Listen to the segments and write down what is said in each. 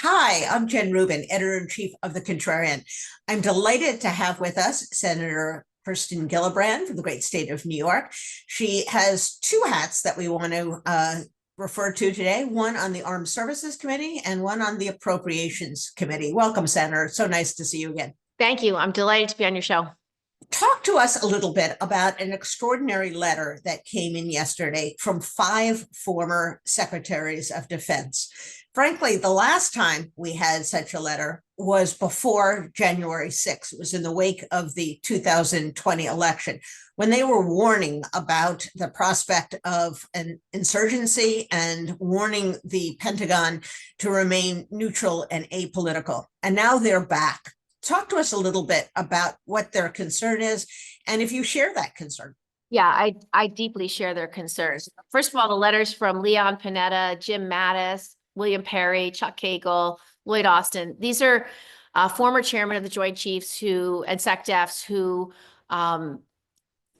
Hi, I'm Jen Rubin, editor-in-chief of The Contrarian. I'm delighted to have with us Senator Kirsten Gillibrand from the great state of New York. She has two hats that we want to refer to today, one on the Armed Services Committee and one on the Appropriations Committee. Welcome, Senator. So nice to see you again. Thank you. I'm delighted to be on your show. Talk to us a little bit about an extraordinary letter that came in yesterday from 5 former secretaries of defense. Frankly, the last time we had such a letter was before January 6th. It was in the wake of the 2020 election, when they were warning about the prospect of an insurgency and warning the Pentagon to remain neutral and apolitical. And now they're back. Talk to us a little bit about what their concern is, and if you share that concern. Yeah, I deeply share their concerns. First of all, the letters from Leon Panetta, Jim Mattis, William Perry, Chuck Cagle, Lloyd Austin. These are former chairmen of the Joint Chiefs and SecDefs who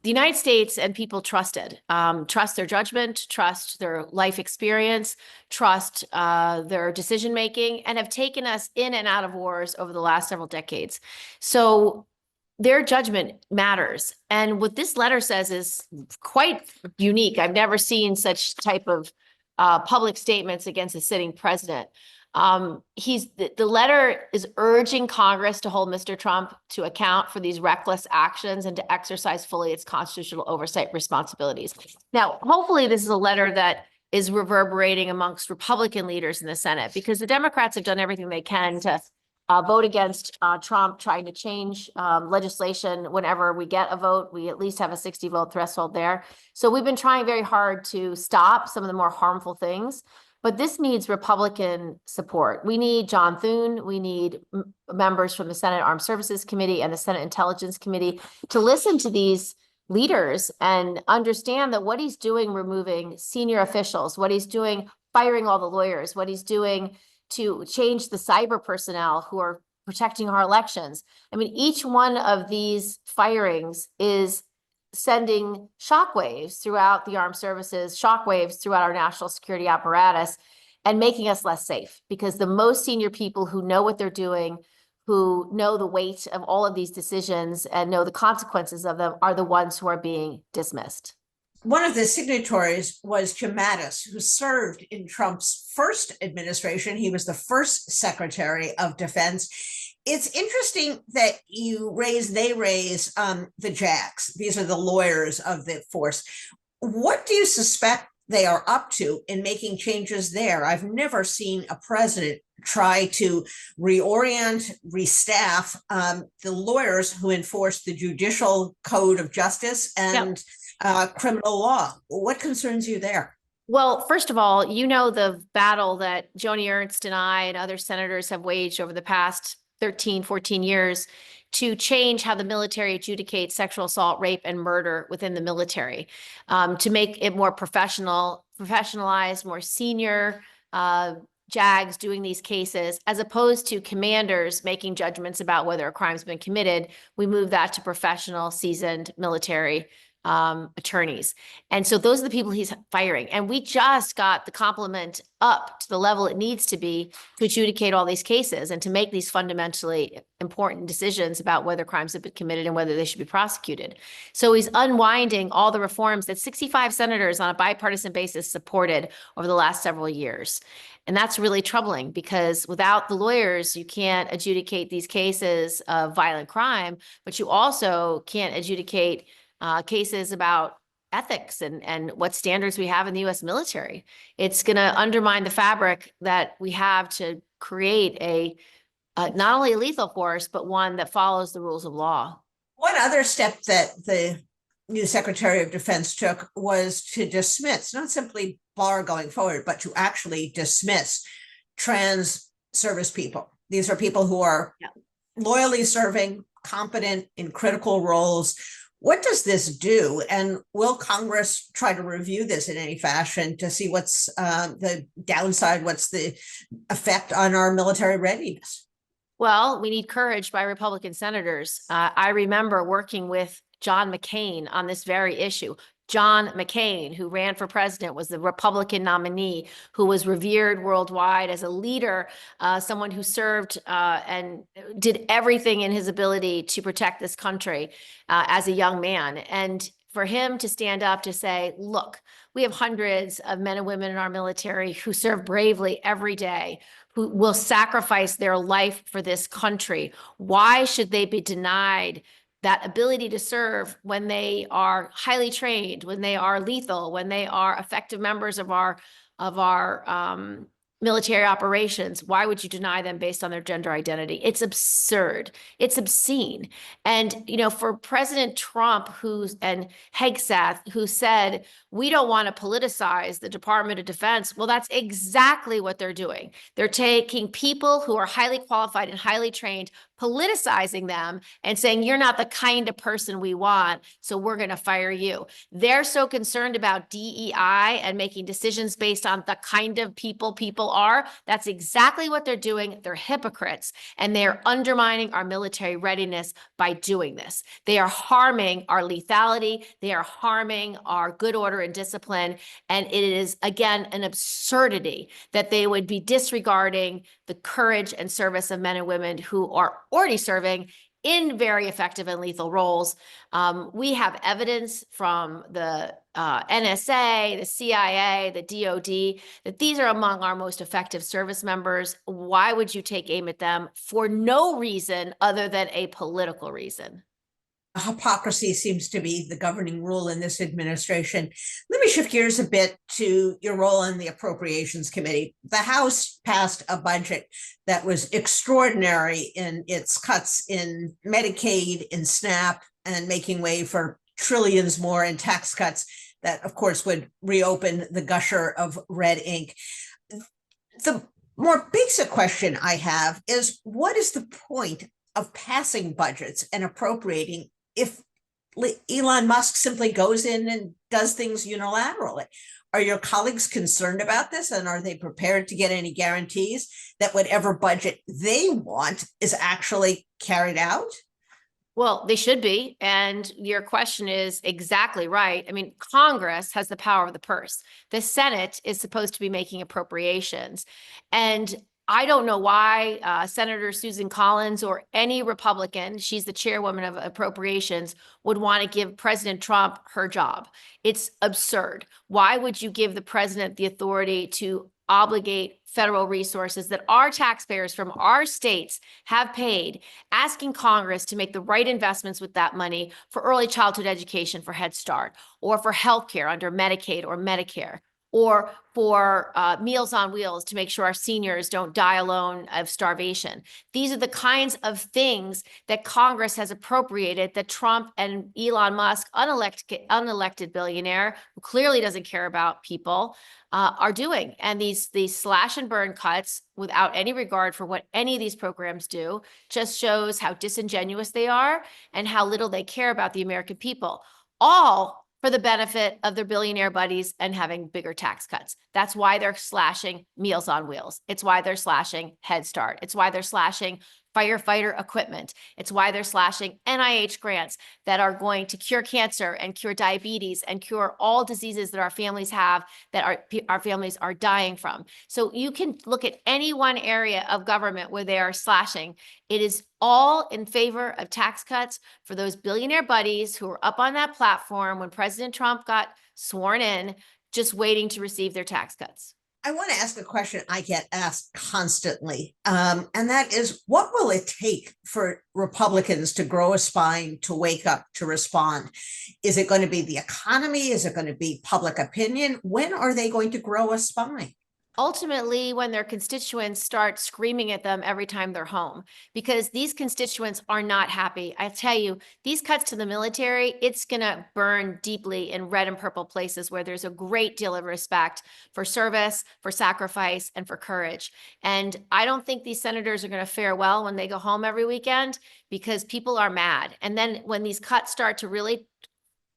the United States and people trusted, trust their judgment, trust their life experience, trust their decision-making, and have taken us in and out of wars over the last several decades. So their judgment matters. And what this letter says is quite unique. I've never seen such type of public statements against a sitting president. The letter is urging Congress to hold Mr. Trump to account for these reckless actions and to exercise fully its constitutional oversight responsibilities. Now, hopefully this is a letter that is reverberating amongst Republican leaders in the Senate, because the Democrats have done everything they can to vote against Trump, trying to change legislation. Whenever we get a vote, we at least have a 60-vote threshold there. So we've been trying very hard to stop some of the more harmful things. But this needs Republican support. We need John Thune. We need members from the Senate Armed Services Committee and the Senate Intelligence Committee to listen to these leaders and understand that what he's doing, removing senior officials, what he's doing, firing all the lawyers, what he's doing to change the cyber personnel who are protecting our elections. I mean, each one of these firings is sending shockwaves throughout the armed services, shockwaves throughout our national security apparatus, and making us less safe, because the most senior people who know what they're doing, who know the weight of all of these decisions and know the consequences of them, are the ones who are being dismissed. One of the signatories was Jim Mattis, who served in Trump's first administration. He was the first Secretary of Defense. It's interesting that they raise the JAGs. These are the lawyers of the force. What do you suspect they are up to in making changes there? I've never seen a president try to reorient, restaff the lawyers who enforce the judicial code of justice and criminal law. What concerns you there? Well, first of all, you know the battle that Joni Ernst and I and other senators have waged over the past 13, 14 years to change how the military adjudicates sexual assault, rape, and murder within the military, to make it more professionalized, more senior JAGs doing these cases, as opposed to commanders making judgments about whether a crime's been committed. We move that to professional, seasoned military attorneys. And so those are the people he's firing. And we just got the complement up to the level it needs to be to adjudicate all these cases and to make these fundamentally important decisions about whether crimes have been committed and whether they should be prosecuted. So he's unwinding all the reforms that 65 senators on a bipartisan basis supported over the last several years. And that's really troubling, because without the lawyers, you can't adjudicate these cases of violent crime, but you also can't adjudicate cases about ethics and what standards we have in the U.S. military. It's going to undermine the fabric that we have to create a not only a lethal force, but one that follows the rules of law. One other step that the new Secretary of Defense took was to dismiss, not simply bar going forward, but to actually dismiss trans service people. These are people who are loyally serving, competent in critical roles. What does this do? And will Congress try to review this in any fashion to see what's the downside, what's the effect on our military readiness? Well, we need courage by Republican senators. I remember working with John McCain on this very issue. John McCain, who ran for president, was the Republican nominee, who was revered worldwide as a leader, someone who served and did everything in his ability to protect this country as a young man. And for him to stand up to say, look, we have hundreds of men and women in our military who serve bravely every day, who will sacrifice their life for this country. Why should they be denied that ability to serve when they are highly trained, when they are lethal, when they are effective members of our military operations? Why would you deny them based on their gender identity? It's absurd. It's obscene. And, you know, for President Trump and Hegseth, who said, we don't want to politicize the Department of Defense. Well, that's exactly what they're doing. They're taking people who are highly qualified and highly trained, politicizing them and saying, you're not the kind of person we want, so we're going to fire you. They're so concerned about DEI and making decisions based on the kind of people are. That's exactly what they're doing. They're hypocrites, and they are undermining our military readiness by doing this. They are harming our lethality. They are harming our good order and discipline. And it is, again, an absurdity that they would be disregarding the courage and service of men and women who are already serving in very effective and lethal roles. We have evidence from the NSA, the CIA, the DOD, that these are among our most effective service members. Why would you take aim at them for no reason other than a political reason? Hypocrisy seems to be the governing rule in this administration. Let me shift gears a bit to your role in the Appropriations Committee. The House passed a budget that was extraordinary in its cuts in Medicaid, in SNAP, and making way for trillions more in tax cuts that, of course, would reopen the gusher of red ink. The more basic question I have is, what is the point of passing budgets and appropriating if Elon Musk simply goes in and does things unilaterally? Are your colleagues concerned about this, and are they prepared to get any guarantees that whatever budget they want is actually carried out? Well, they should be. And your question is exactly right. I mean, Congress has the power of the purse. The Senate is supposed to be making appropriations. And I don't know why Senator Susan Collins or any Republican, she's the chairwoman of appropriations, would want to give President Trump her job. It's absurd. Why would you give the president the authority to obligate federal resources that our taxpayers from our states have paid, asking Congress to make the right investments with that money for early childhood education, for Head Start, or for healthcare under Medicaid or Medicare, or for Meals on Wheels to make sure our seniors don't die alone of starvation? These are the kinds of things that Congress has appropriated that Trump and Elon Musk, unelected billionaire, who clearly doesn't care about people, are doing. And these slash and burn cuts without any regard for what any of these programs do just shows how disingenuous they are and how little they care about the American people, all for the benefit of their billionaire buddies and having bigger tax cuts. That's why they're slashing Meals on Wheels. It's why they're slashing Head Start. It's why they're slashing firefighter equipment. It's why they're slashing NIH grants that are going to cure cancer and cure diabetes and cure all diseases that our families have, that our families are dying from. So you can look at any one area of government where they are slashing. It is all in favor of tax cuts for those billionaire buddies who were up on that platform when President Trump got sworn in, just waiting to receive their tax cuts. I want to ask a question I get asked constantly, and that is, what will it take for Republicans to grow a spine, to wake up, to respond? Is it going to be the economy? Is it going to be public opinion? When are they going to grow a spine? Ultimately, when their constituents start screaming at them every time they're home, because these constituents are not happy. I tell you, these cuts to the military, it's going to burn deeply in red and purple places where there's a great deal of respect for service, for sacrifice, and for courage. And I don't think these senators are going to fare well when they go home every weekend, because people are mad. And then when these cuts start to really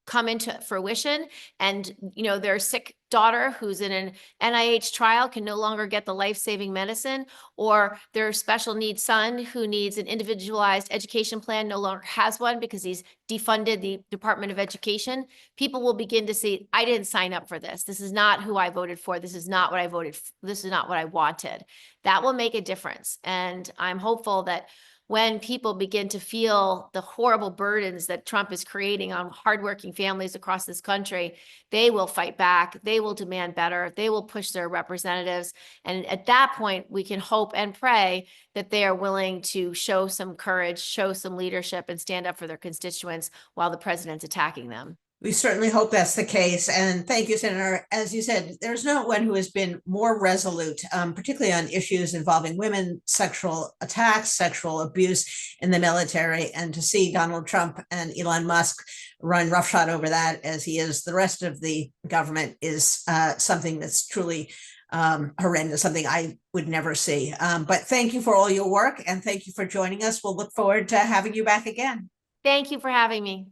come into fruition. And, you know, their sick daughter who's in an NIH trial can no longer get the life-saving medicine, or their special needs son who needs an individualized education plan no longer has one because he's defunded the Department of Education. People will begin to see, I didn't sign up for this. This is not who I voted for. This is not what I voted for. This is not what I wanted. That will make a difference. And I'm hopeful that when people begin to feel the horrible burdens that Trump is creating on hardworking families across this country, they will fight back. They will demand better. They will push their representatives. And at that point, we can hope and pray that they are willing to show some courage, show some leadership, and stand up for their constituents while the president's attacking them. We certainly hope that's the case. And thank you, Senator. As you said, there's no one who has been more resolute, particularly on issues involving women, sexual attacks, sexual abuse in the military. And to see Donald Trump and Elon Musk run roughshod over that, as he is the rest of the government, is something that's truly horrendous, something I would never see. But thank you for all your work, and thank you for joining us. We'll look forward to having you back again. Thank you for having me.